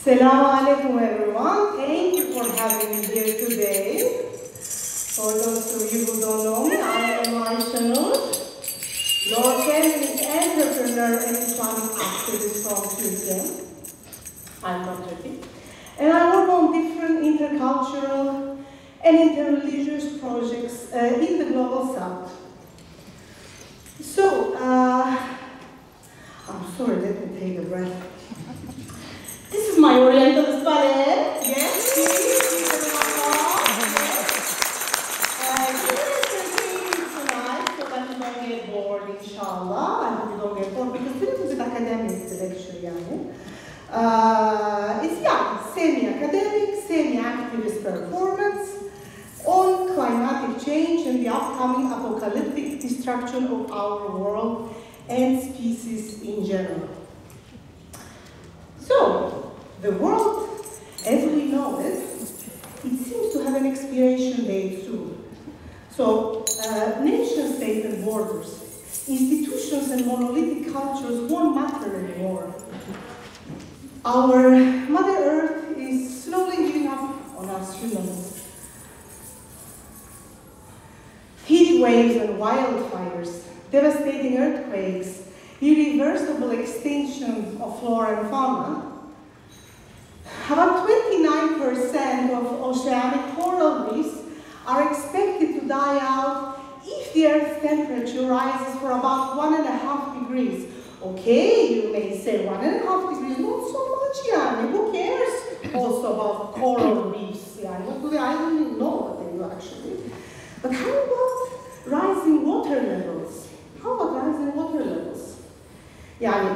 Assalamu alaikum everyone. Thank you for having me here today. For those of you who don't know me, I am Ayşenur, your feminist entrepreneur and Islamic activist from Turkey. I'm from Turkey. And I work on different intercultural and interreligious projects in the global south. So, I'm sorry, let me take a breath. This is my Orientalist ballet. Yes, please. I'm going to entertain you tonight so that you don't get bored, inshallah. I hope you don't get bored because this is an academic lecture, yani. It's semi-academic, semi-activist performance on climatic change and the upcoming apocalyptic destruction of our world and species in general. So, the world, as we know it seems to have an expiration date soon. So, nation states and borders, institutions and monolithic cultures won't matter anymore. Our Mother Earth is slowly giving up on us humans. Heat waves and wildfires, devastating earthquakes, irreversible extinction of flora and fauna, About 29% of oceanic coral reefs are expected to die out if the Earth's temperature rises for about 1.5 degrees. Okay, you may say 1.5 degrees, not so much, yani. Who cares also about coral reefs? Yani? What do they? I don't even know what they do actually. But how about rising water levels? How about rising water levels? Yani,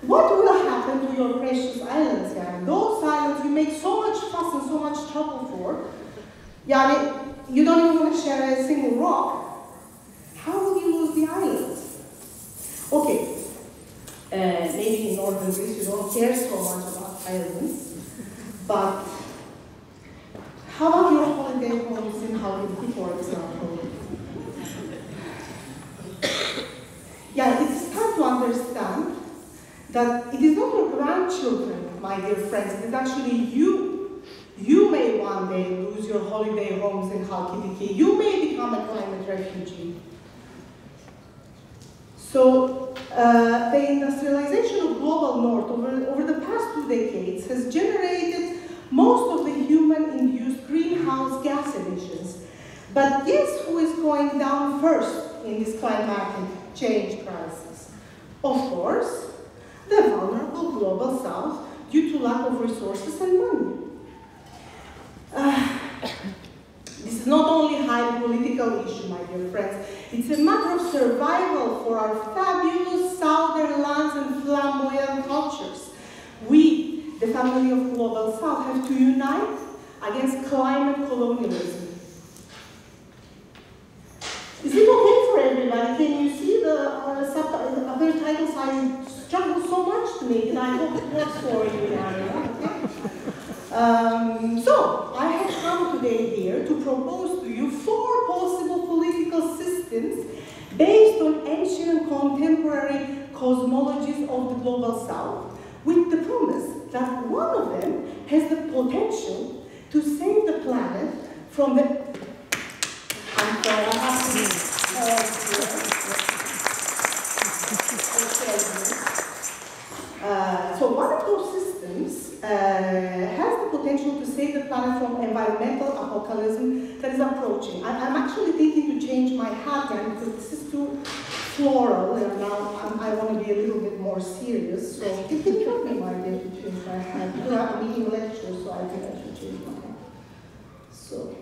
what will happen to your precious islands? Yani? Those islands you make so much fuss and so much trouble for. Yani, you don't even want to share a single rock. How will you lose the islands? Okay. Maybe in northern Greece you don't care so much about islands, but how about your holiday homes in Hawaii, for example? Yeah, it is time to understand that it is not your grandchildren, my dear friends, it is actually you. You may one day lose your holiday homes in Halkidiki. You may become a climate refugee. So, the industrialization of global north over the past 2 decades has generated most of the human-induced greenhouse gas emissions. But guess who is going down first in this climatic change crisis? Of course, the vulnerable global south due to lack of resources and money. This is not only a highly political issue, my dear friends. It's a matter of survival for our fabulous southern lands and flamboyant cultures. We, the family of Global South, have to unite against climate colonialism. Is it okay for everybody? Can you see the other titles? I struggle so much to make it. I hope it works for you, Maria. So, I have come today here to propose to you 4 possible political systems based on ancient and contemporary cosmologies of the Global South, with the promise that one of them has the potential to save the planet from the... I'm sorry, I have to... So one of those systems has the potential to save the planet from environmental apocalypse that is approaching. I'm actually thinking to change my hat now because this is too floral, and now I want to be a little bit more serious. So can you help me, my dear, to change my hat? Because I'm making a lecture, so I think I should change my hat. So,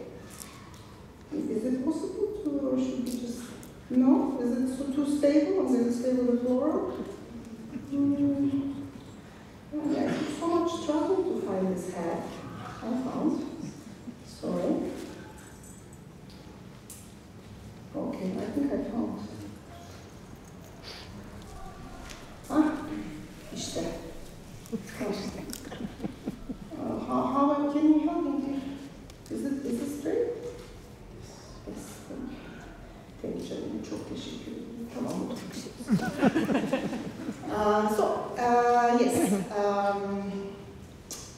is it possible to, or should we just, no? Is it too stable? I'm going to stay with the floral. Yeah, it took so much trouble to find this hat. I found. Sorry. Okay, I think I found. Ah, işte. How can you help me? Is it straight? Yes. Thank you. Çok teşekkür ederim. Tamam. Yes.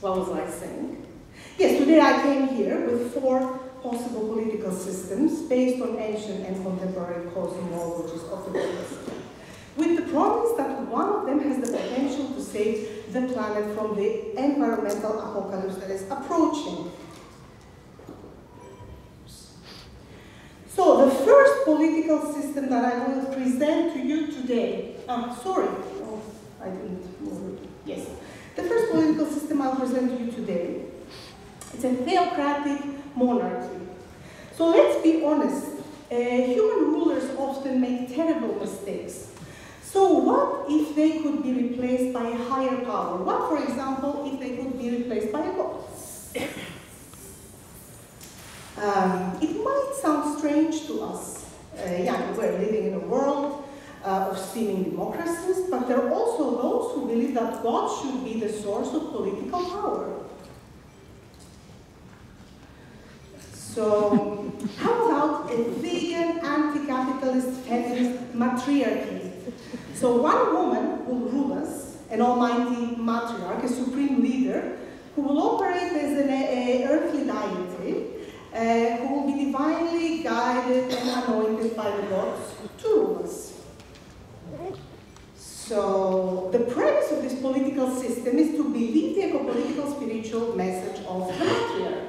What was I saying? Yes, today I came here with 4 possible political systems based on ancient and contemporary cosmologies of the world, with the promise that one of them has the potential to save the planet from the environmental apocalypse that is approaching. So the first political system that I will present to you today, I didn't move it. Yes. The first political system I'll present to you today, it's a theocratic monarchy. So let's be honest, human rulers often make terrible mistakes. So what if they could be replaced by a higher power? What, for example, if they could be replaced by a god? It might sound strange to us. We're living in a world of seeming democracies, but there are also those who believe that God should be the source of political power. So, how about a vegan, anti-capitalist, feminist matriarchy? So one woman will rule us, an almighty matriarch, a supreme leader, who will operate as an earthly deity, who will be divinely guided and anointed by the gods to rule us. So the premise of this political system is to believe the eco-political spiritual message of the matriarch.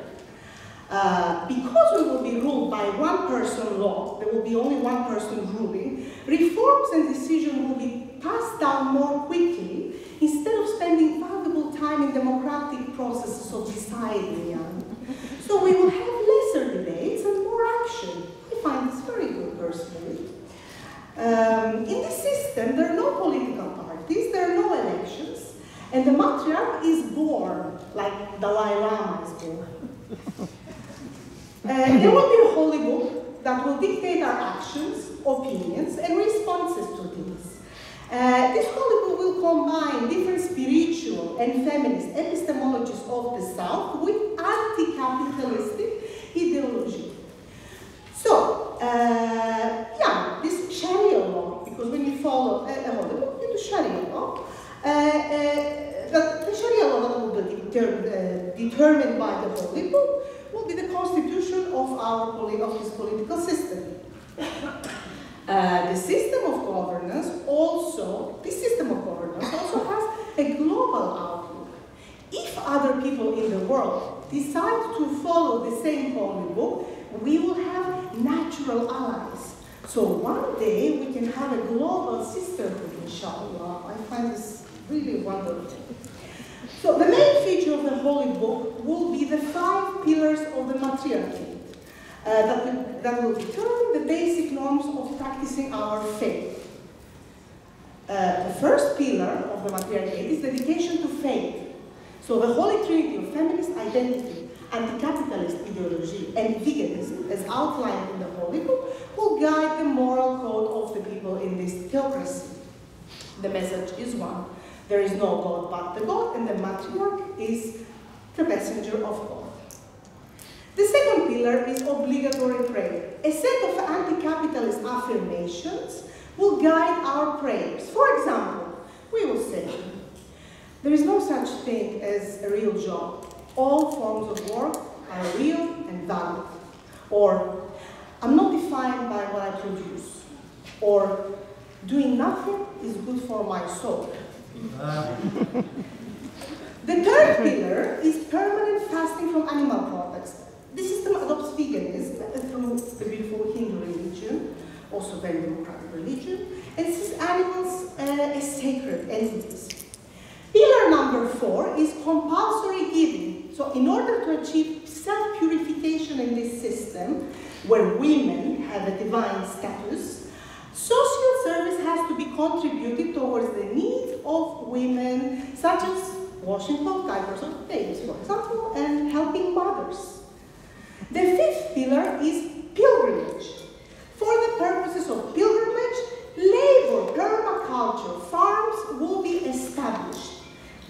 Because we will be ruled by one person law, there will be only one person ruling, reforms and decisions will be passed down more quickly instead of spending valuable time in democratic processes of deciding. So we will have lesser debates and more action. I find this very good personally. In this system, there are no political parties, there are no elections, and the matriarch is born, like Dalai Lama is born. There will be a holy book that will dictate our actions, opinions, and responses to these. This holy book will combine different spiritual and feminist epistemologies of the South with anti-capitalistic ideology. So, yeah, this Sharia law, because when you follow a holy book, you do Sharia law. The Sharia law that will be determined by the holy book will be the constitution of this political system. The system of governance also has a global outlook. If other people in the world decide to follow the same holy book, we will have natural allies. So one day we can have a global sisterhood, inshallah. I find this really wonderful. So the main feature of the holy book will be the 5 pillars of the matriarchate that will determine the basic norms of practicing our faith. The first pillar of the matriarchate is dedication to faith. So the holy trinity of feminist identity, anti-capitalist ideology, and veganism, as outlined in the holy book, will guide the moral code of the people in this theocracy. The message is one. There is no God but the God, and the matriarch is the messenger of God. The second pillar is obligatory prayer. A set of anti-capitalist affirmations will guide our prayers. For example, we will say, there is no such thing as a real job. All forms of work are real and valid. Or, I'm not defined by what I produce. Or, doing nothing is good for my soul. The third pillar is permanent fasting from animal products. This system adopts veganism through the beautiful Hindu religion, also very democratic religion, and sees animals as sacred entities. Pillar number 4 is compulsory giving. So in order to achieve self-purification in this system, where women have a divine status, social service has to be contributed towards the needs of women, such as washing clothes, diapers of babies, for example, and helping mothers. The 5th pillar is pilgrimage. For the purposes of pilgrimage, labor permaculture farms will be established,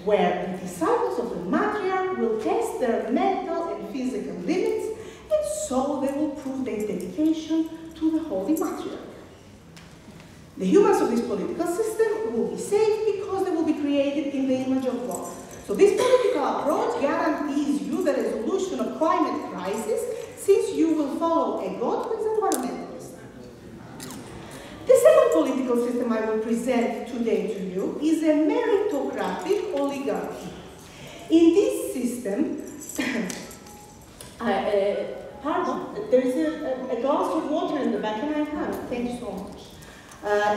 where the disciples of the matriarch will test their mental and physical limits, and so they will prove their dedication to the holy matriarch. The humans of this political system will be saved because they will be created in the image of God. So this political approach guarantees you the resolution of climate crisis, since you will follow a God who is environmentalist. The second political system I will present today to you is a meritocratic oligarchy. In this system, there is a glass of water in the back, and I have it. Thank you so much.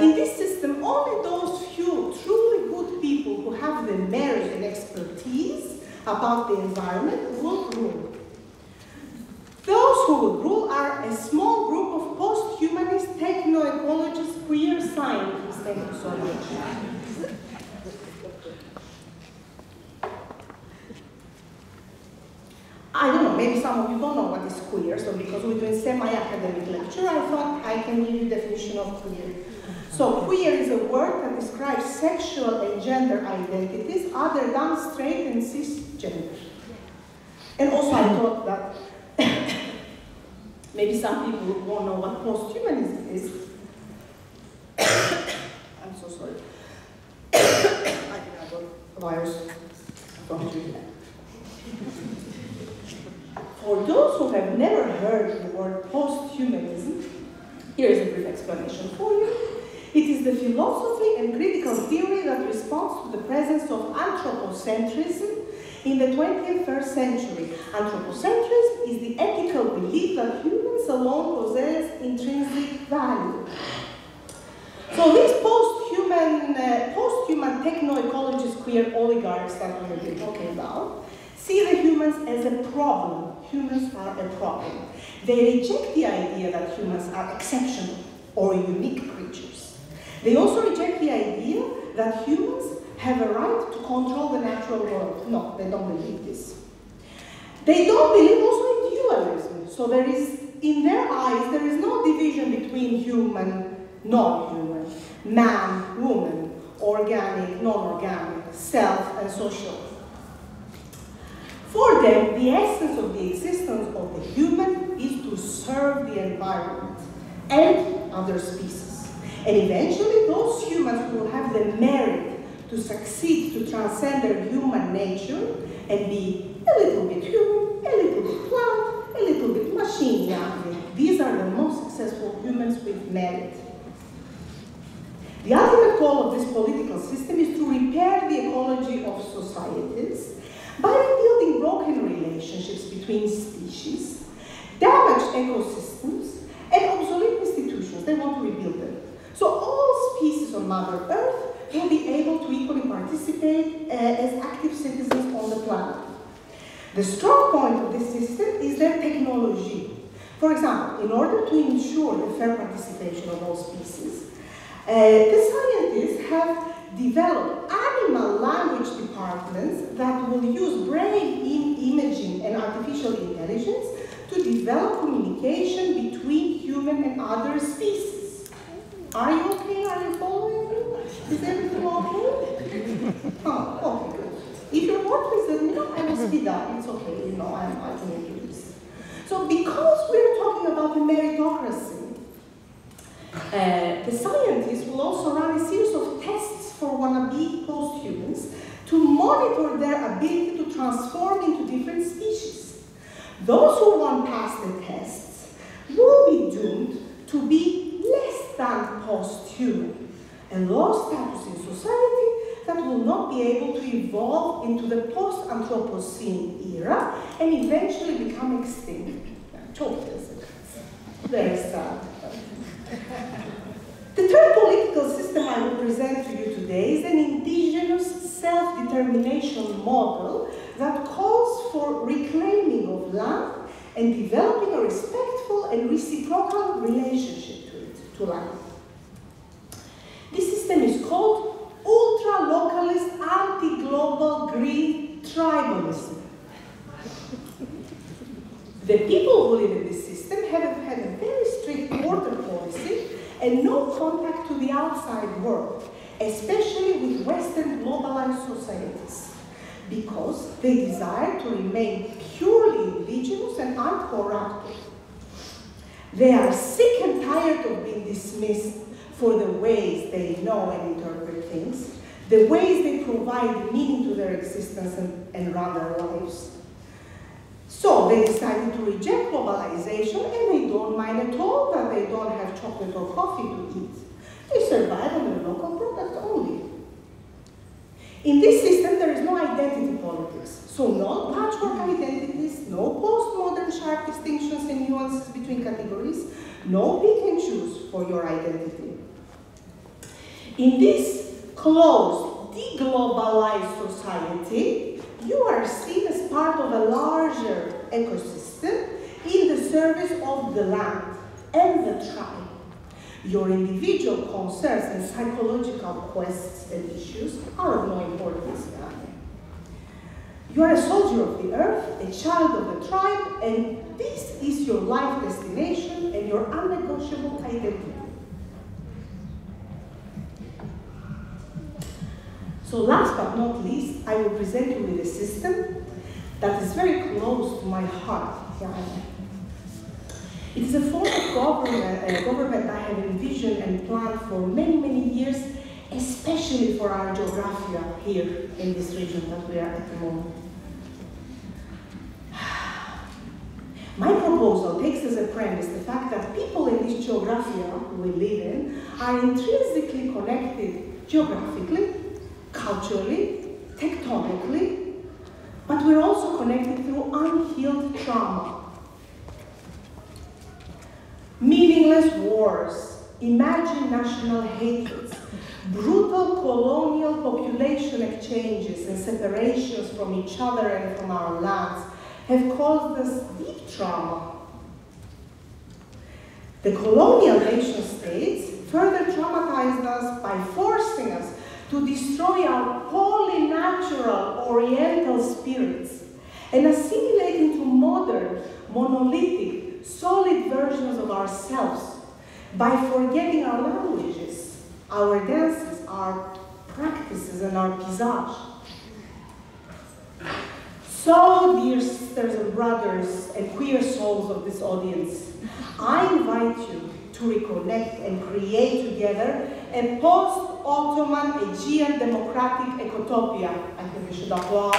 In this system, only those few truly good people who have the merit and expertise about the environment will rule. Those who will rule are a small group of post-humanist, techno-ecologists, queer scientists. Thank you so much. I don't know, maybe some of you don't know what is queer, so because we're doing semi-academic lecture, I thought I can give you a definition of queer. So queer is a word that describes sexual and gender identities other than straight and cisgender. And also I thought that maybe some people won't know what post-humanism is. I'm so sorry. I think I got a virus from Trinidad. For those who have never heard the word post-humanism, here is a brief explanation for you. It is a philosophy and critical theory that responds to the presence of anthropocentrism in the 21st century. Anthropocentrism is the ethical belief that humans alone possess intrinsic value. So these post-human techno-ecologist queer oligarchs that we have been talking about see the humans as a problem. Humans are a problem. They reject the idea that humans are exceptional or unique creatures. They also reject the idea that humans have a right to control the natural world. No, they don't believe this. They don't believe also in dualism. So there is, in their eyes, there is no division between human, non-human, man, woman, organic, non-organic, self, and social. For them, the essence of the existence of the human is to serve the environment and other species. And eventually, those humans will have the merit to succeed to transcend their human nature and be a little bit human, a little bit plant, a little bit machine. These are the most successful humans with merit. The ultimate goal of this political system is to repair the ecology of societies by rebuilding broken relationships between species, damaged ecosystems, and obsolete institutions. They want to rebuild them. So all species on Mother Earth will be able to equally participate as active citizens on the planet. The strong point of this system is their technology. For example, in order to ensure the fair participation of all species, the scientists have developed animal language departments that will use brain imaging and artificial intelligence to develop communication between human and other species. Are you okay? Are you following me? Is everything okay? Oh, okay, good. If you're more pleased than me, I will speed up. It's okay, you know, I can make this. So because we're talking about the meritocracy, the scientists will also run a series of tests for wannabe post-humans to monitor their ability to transform into different species. Those who won't pass the tests will be doomed to be less than post-human, a low status in society that will not be able to evolve into the post-Anthropocene era and eventually become extinct. Very sad. The third political system I will present to you today is an indigenous self-determination model that calls for reclaiming of land and developing a respectful and reciprocal relationship to land. This system is called ultra-localist, anti-global green tribalism. The people who live in this system have had a very strict border policy and no contact to the outside world, especially with Western globalized societies, because they desire to remain purely indigenous and uncorrupted. They are sick and tired of being dismissed for the ways they know and interpret things, the ways they provide meaning to their existence and run their lives. So they decided to reject globalization, and they don't mind at all that they don't have chocolate or coffee to eat. They survive on their local product only. In this system, there is no identity politics. So no patchwork identities, no postmodern sharp distinctions and nuances between categories, no pick and choose for your identity. In this closed, deglobalized society, you are seen as part of a larger ecosystem in the service of the land and the tribe. Your individual concerns and psychological quests and issues are of no importance. You are a soldier of the earth, a child of the tribe, and this is your life destination and your unnegotiable identity. So last but not least, I will present you with a system that is very close to my heart. It is a form of government I have envisioned and planned for many, many years, especially for our geography here in this region that we are at the moment. My proposal takes as a premise the fact that people in this geography we live in are intrinsically connected geographically, culturally, tectonically, but we're also connected through unhealed trauma. Meaningless wars, imagined national hatreds, brutal colonial population exchanges and separations from each other and from our lands have caused us deep trauma. The colonial nation states further traumatized us by forcing us to destroy our wholly natural Oriental spirits and assimilate into modern, monolithic, solid versions of ourselves by forgetting our languages, our dances, our practices, and our visage. So, dear sisters and brothers and queer souls of this audience, I invite you to reconnect and create together a post-Ottoman Aegean democratic ecotopia. I think we should applaud.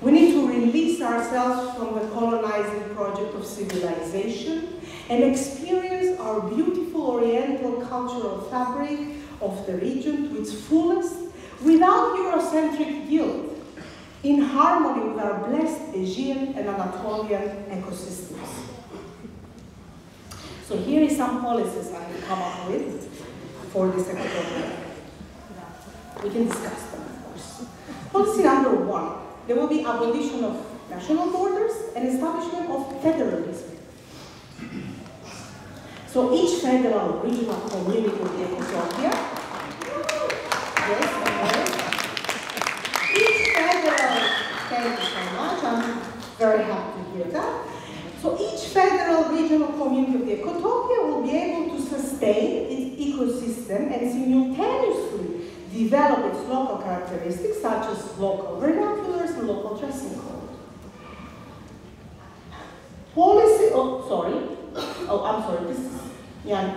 We need to release ourselves from the colonizing project of civilization and experience our beautiful Oriental cultural fabric of the region to its fullest without Eurocentric guilt, in harmony with our blessed Aegean and Anatolian ecosystems. So here is some policies I have come up with for this ecotopia. We can discuss them, of course. Policy number 1, there will be abolition of national borders and establishment of federalism. So each federal regional community of the ecotopia, each federal, thank you so much, I'm very happy to hear that. So each federal regional community of the ecotopia will be able to sustain its ecosystem and simultaneously develop its local characteristics such as local vernaculars and local dressing code. Policy, I'm sorry, this is, yeah.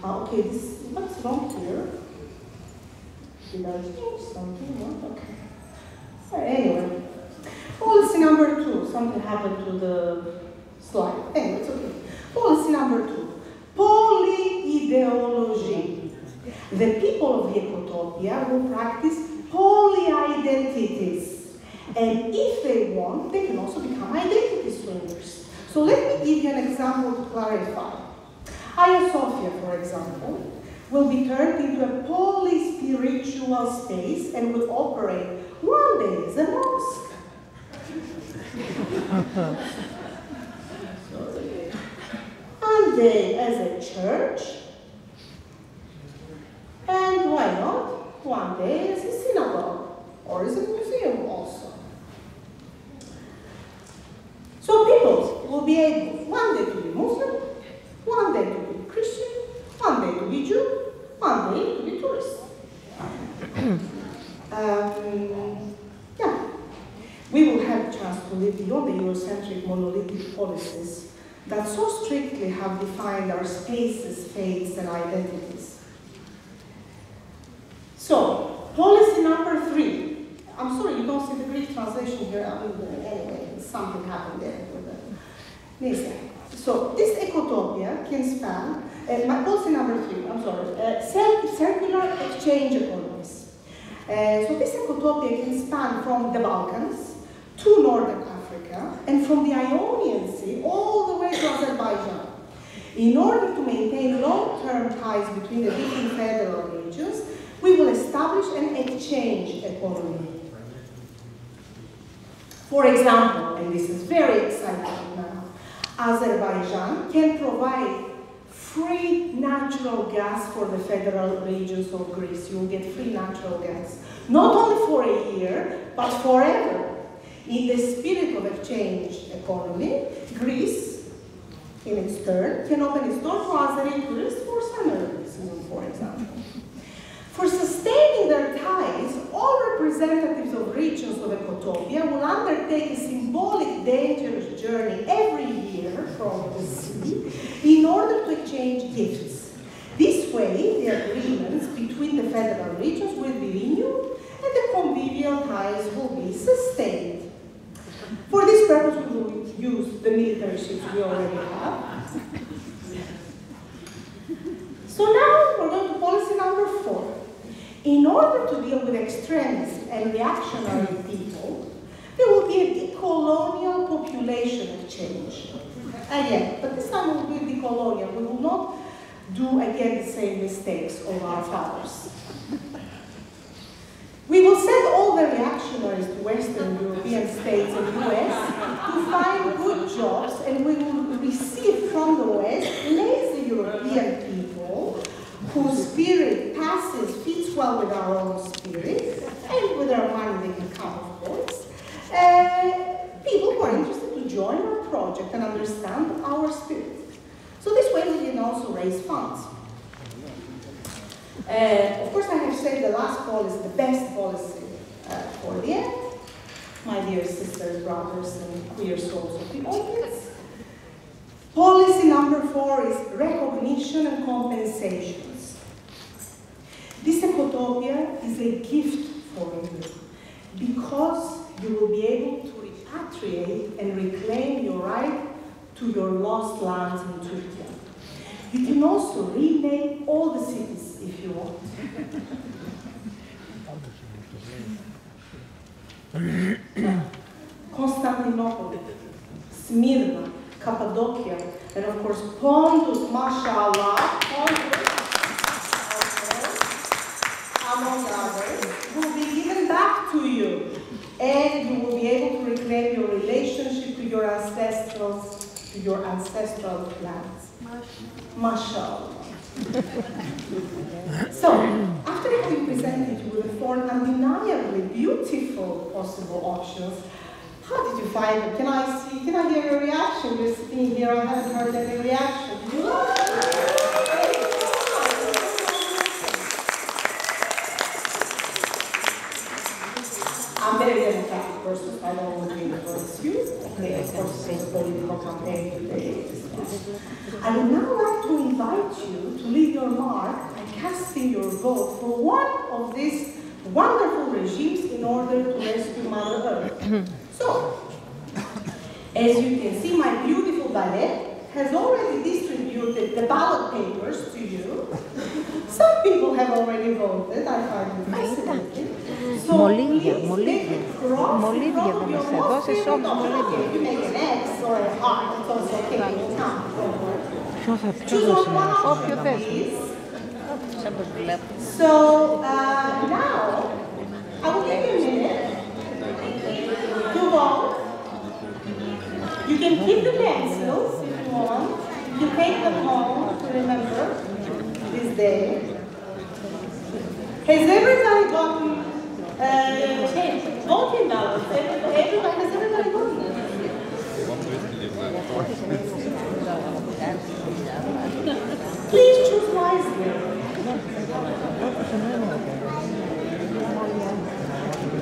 Okay, this, what's wrong here? Did I change something? No? Okay. Anyway, policy number 2, something happened to the slide. Anyway, it's okay. Policy number 2, polyideology. The people of the ecotopia will practice poly-identities. And if they want, they can also become identity swingers. So let me give you an example to clarify. Hagia Sophia, for example, will be turned into a poly-spiritual space and will operate one day as a mosque. One day as a church, and why not, one day as a synagogue, or as a museum also. So people will be able one day to be Muslim, one day to be Christian, one day to be Jew, one day to be tourist. Yeah. We will have a chance to live beyond the Eurocentric monolithic policies that so strictly have defined our spaces, faiths, and identities. So, policy number 3. I'm sorry you don't see the Greek translation here. I mean, anyway, something happened there with the Nisa. So, this ecotopia can span, my policy number 3, I'm sorry, circular exchange economies. So, this ecotopia can span from the Balkans to Northern Africa and from the Ionian Sea all the way to Azerbaijan. In order to maintain long-term ties between the different federal regions, we will establish an exchange economy. For example, and this is very exciting now, Azerbaijan can provide free natural gas for the federal regions of Greece. You will get free natural gas, not only for a year, but forever. In the spirit of exchange economy, Greece, in its turn, can open its door to Azeri tourists for summer season, for example. For sustaining their ties, all representatives of regions of ecotopia will undertake a symbolic, dangerous journey every year from the sea in order to exchange gifts. This way, the agreements between the federal regions will be renewed and the convivial familial ties will be sustained. For this purpose, we will use the military ships we already have. So now we're going to policy number 4. In order to deal with extremist and reactionary people, there will be a decolonial population exchange. Again, but this time it will be decolonial. We will not do again the same mistakes of our fathers. We will send all the reactionaries to Western European states and US to find good jobs, and we will receive from the West lazy European people whose spirit fits well with our own spirit, and with our money they can come, of course. People who are interested to join our project and understand our spirit. So this way we can also raise funds. Of course, I have said the last policy, the best policy for the end. My dear sisters, brothers, and queer souls of the audience. Policy number 4 is recognition and compensations. This ecotopia is a gift for you because you will be able to repatriate and reclaim your right to your lost lands in Turkey. You can also rename all the cities if you want. Constantinople, Smyrna, Cappadocia, and of course Pontus, mashallah, Pontus, among others, will be given back to you. And you will be able to reclaim your relationship to your ancestral lands. Mashallah. So, after having presented you with the 4 undeniably beautiful possible options, how did you find them? Can I hear your reaction? You're sitting here, I haven't heard any reaction. I'm very democratic person, so I don't want to be against you. Okay, of course, it's a political campaign today. I would now like to invite you to leave your mark by casting your vote for one of these wonderful regimes in order to rescue Mother Earth. So, as you can see, my beautiful ballet has already distributed the ballot papers to you. Some people have already voted, I find it fascinating. So Μολύβια, please μολύβια. make a cross Μολύβια from δεν your μας most έδωσες favorite όμως option. μολύβια. You make an X or a heart, it's also okay. Choose on one option, please. So now, I will give you a minute to vote. You can keep the pencils if you want. You take them home to remember this day. Has everybody gotten voting ballots? Has everybody voted? Please choose wisely.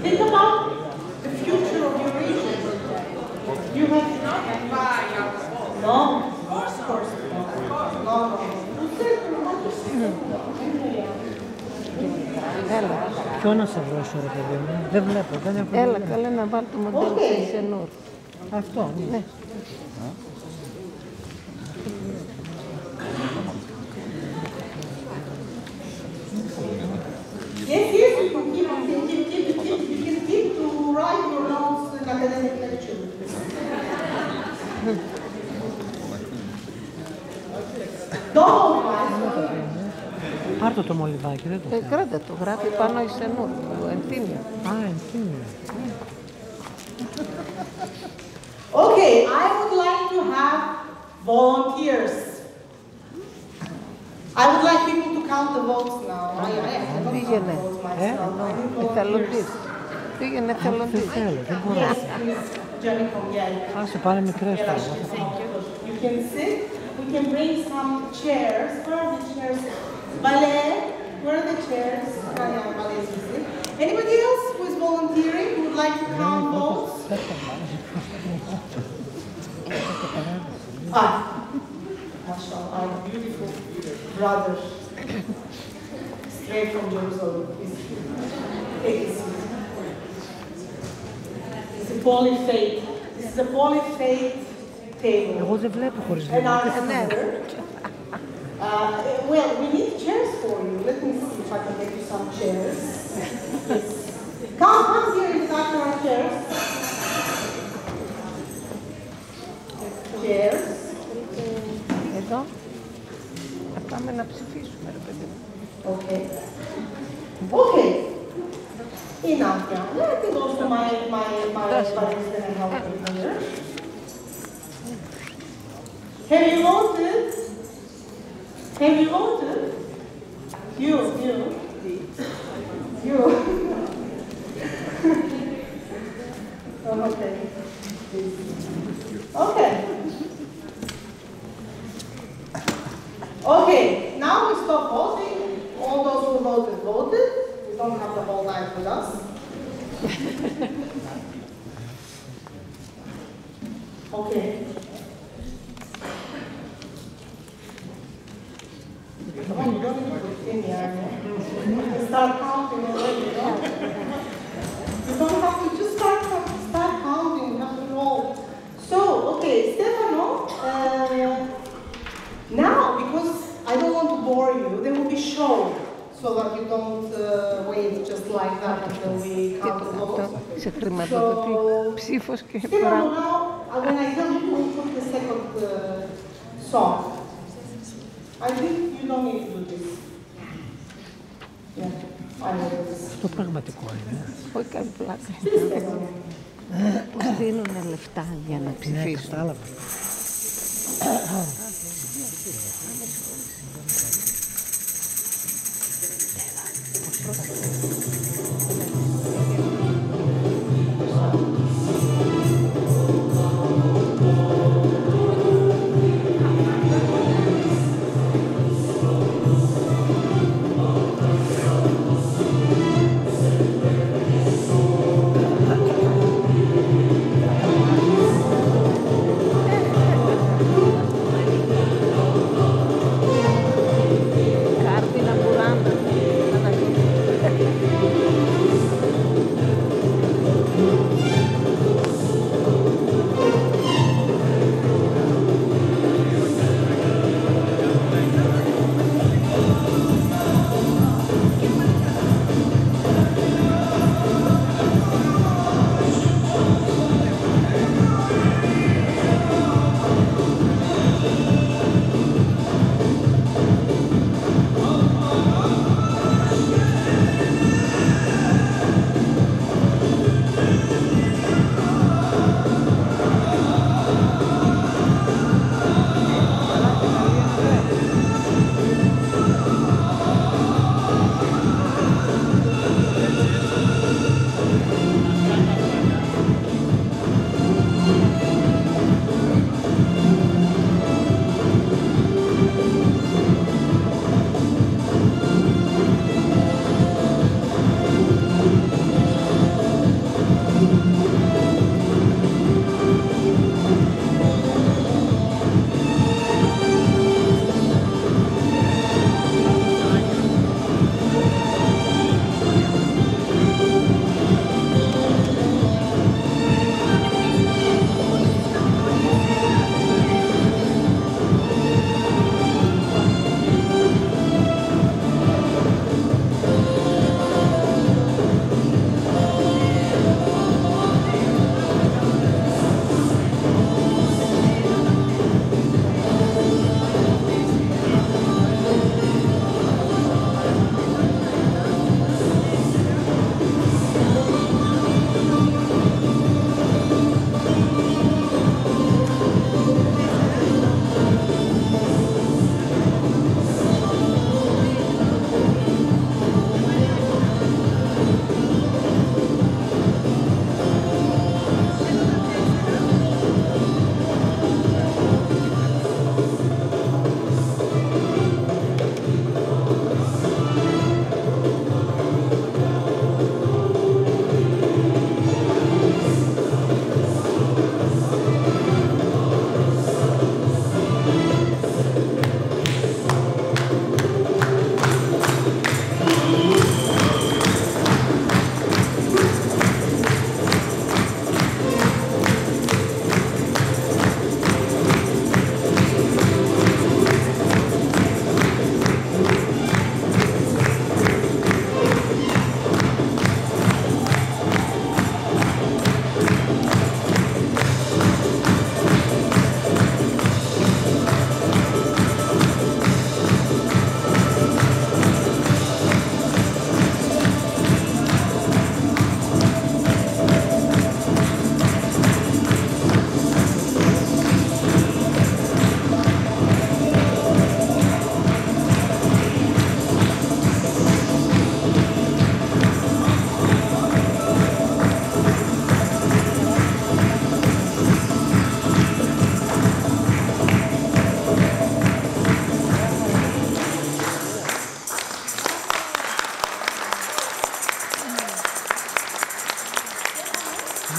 Think about the future of your region. You have no, of course not. Έλα. Ποιο να σε δώσω, ρε παιδί μου, δεν βλέπω, δεν έχω. Έλα, καλά να βάλω το μοντέλο της Αϊσενούρ. Αυτό, ναι. Yes, you can keep to write your notes in academic lecture. Πάρ' το μολυβάκι, δεν το Κράτα το, γράφει πάνω Αϊσενούρ, ενθύμιο. Α, ενθύμιο. Okay, I would like to have volunteers. I would like people to count the votes now. I cannot Πήγαινε. count votes myself. Εθελοντής. Πήγαινε εθελοντής. Δεν θέλω, δεν μπορώ. Yes, please, Jenny, come here. Άσε, πάρε μικρές τώρα. You can sit. We can bring some chairs. Where are the chairs? Ballet. Where are the chairs? Anybody else who is volunteering who would like to count votes? MashaAllah, our beautiful brothers, straight from Jerusalem. Take a seat. polyphate. This is a polyphate table. Εγώ δεν βλέπω χωρίς λίγο. Well, we need chairs for you. Let me see if I can get you some chairs. Yes. Come here in the back of our chairs. Chairs. Εδώ. Θα πάμε να ψηφίσουμε, ρε παιδί μου. Okay. Okay. Enough now. Let me go to my parents and help me here. Have you voted? Have you voted? You. Okay. Okay. Okay, now we stop voting. All those who voted. We don't have the whole night with us. Okay. Come on, you don't need to put in here. You can start counting already, no? You don't have to just start counting. You have to roll. So, okay, Stefano, now, because I don't want to bore you, there will be show so that you don't wait just like that until we count the votes. Σε χρηματοδοτεί ψήφος και Stefano, πράγμα. now, when I tell you to put the second song, I think you don't need to do this. Yeah, I know this. Αυτό πραγματικό είναι. Όχι καλή πλάκα. Πώς δίνουν λεφτά για να Ναι, ψηφίσουν. κατάλαβα.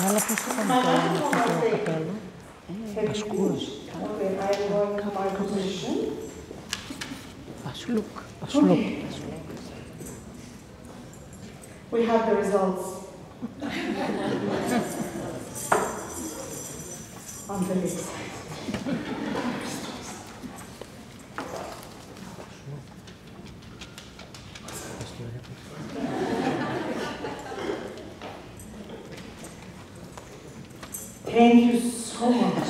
Αλλά πώς θα πάμε τώρα με αυτό το καπέλο. Ασκούρας. Okay, I'm going to my position. Ασλούκ. Ασλούκ. We have the results. I'm very excited. Thank you so much.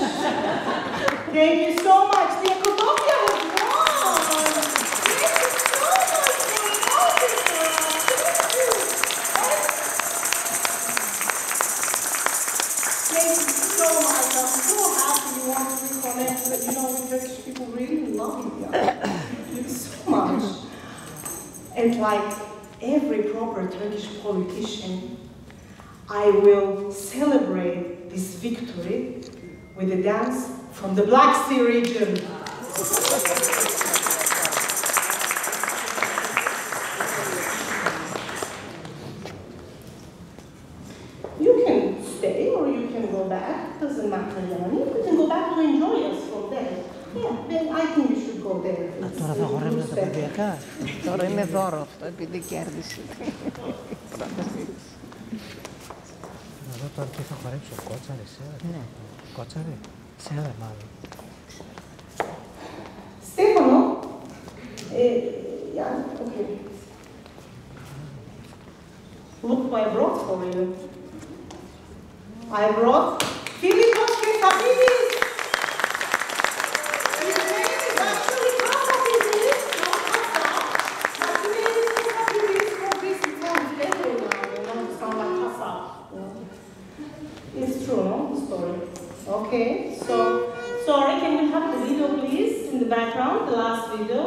Thank you so much. The Ecotopia was won. Thank you so much for voting for us. Thank you so much. I'm so happy you want to reconnect. But you know, Turkish people really love you. Thank you so much. And like every proper Turkish politician, I will celebrate this victory with a dance from the Black Sea region. You can stay or you can go back, doesn't matter, Yanni. You can go back to enjoy us from there. Yeah, then I think you should go there. Τώρα θα χορεύουν τα παιδιακά. Τώρα είναι δώρο αυτό, επειδή κέρδισε την πρότασή της. Να δω τώρα τι θα χορέψω. Κότσαρε, σέρα. Ναι. Κότσαρε. Σέρα μάλλον. Stefano, yeah, okay. Look what I brought for you. I brought Philippos Christopidis. His name is actually Christopidis, not Kassa. But his name is Christopidis for this. It sounds better now, you know, it sounds like Kassa. It's true, no? The story. Okay, so, sorry, can we have the video, please, in the background, the last video?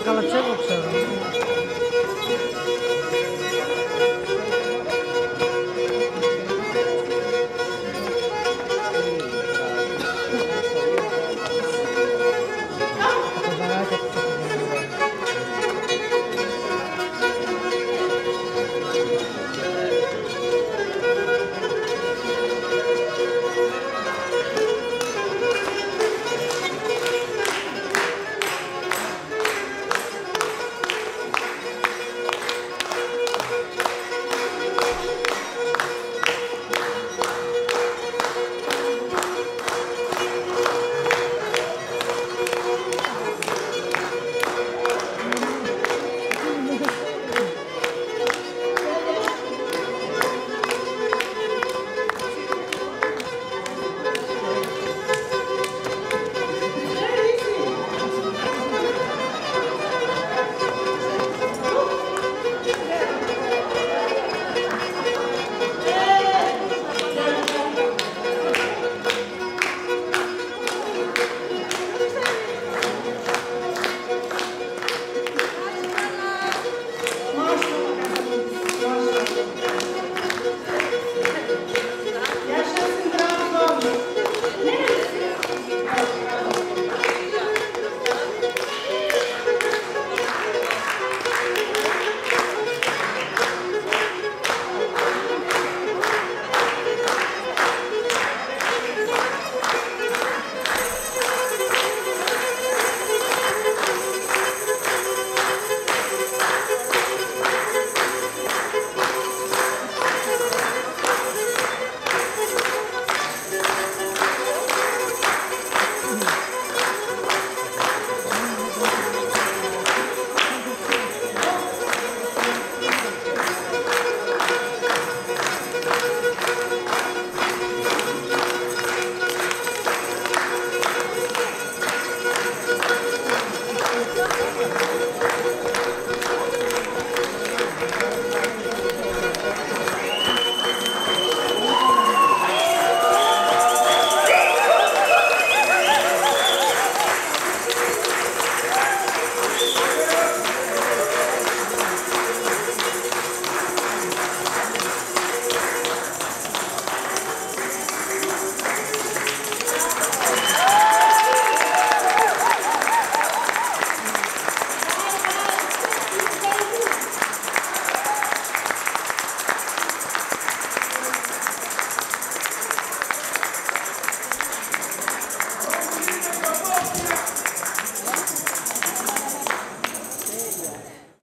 καλά τσέκο ξέρω.